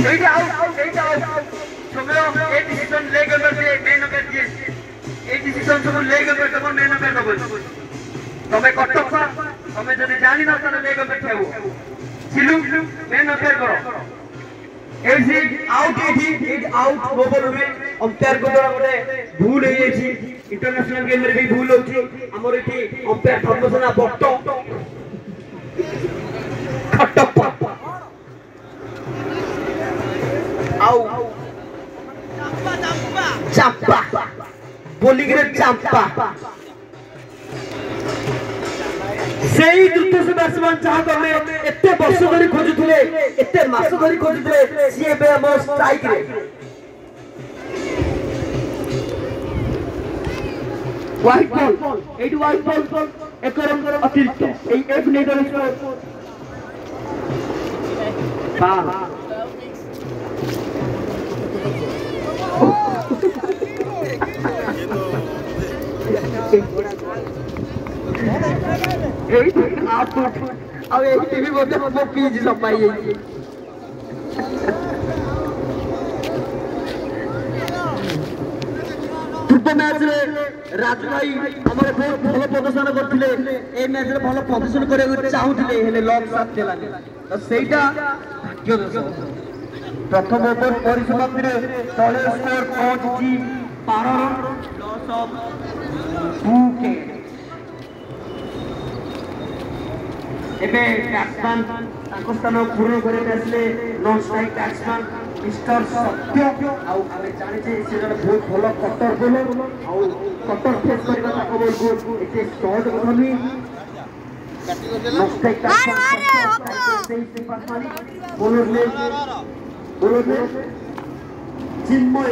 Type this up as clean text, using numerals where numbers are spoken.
এইটা আউট সময় এই ডিসিশন লেগে গেছে মেন অফার দিয়ে এই ডিসিশন সব লেগে গেছে তখন মেন অফার দেব তবে কটক তুমি যদি জানি না তাহলে লেগে গেছে থাকো ছিলু মেন অফার করো এই আউট ওভার में अंपायर को द्वारा गोटे भूल हो जाई इंटरनेशनल गेम रे भी भूल होची हमर एठी अंपायर धर्मसेना बट्ट खटप्पा आउ चाप्पा बोलिंग रे चाप्पा सेही द्रुत से बैट्समैन जहां तमे एते वर्ष धरि खोजुथिले एते मास धरि खोजुथिले सीए बे हम स्ट्राइक रे white ball at white ball एक रन अतिरिक्त ए एक नहीं रन हां आप अब एक टीवी बोलते हम पीज सब पाई तृतीय मैच रे राजू भाई हमर बहुत भलो प्रदर्शन करथिले ए मैच रे भलो प्रदर्शन करे चाहुथिले हेले लॉक साथ देलानी तो सेटा भाग्य दोष प्रथम ओवर परिसमाप्ति रे तळे स्कोर पहुंची 12 रन लॉस ऑफ 2 के एबे बैट्समैन ताको स्थान पूर्ण करे आसले नॉन स्ट्राइक बैट्समैन मिस्टर सत्य आउ आमे जानि जे से जने बहुत भलो कटर बोलर आउ कटर फेस करबा ताको बोल को एते शॉट बनी नॉन स्ट्राइक बैट्समैन बोलर ले चिन्मय चिन्मय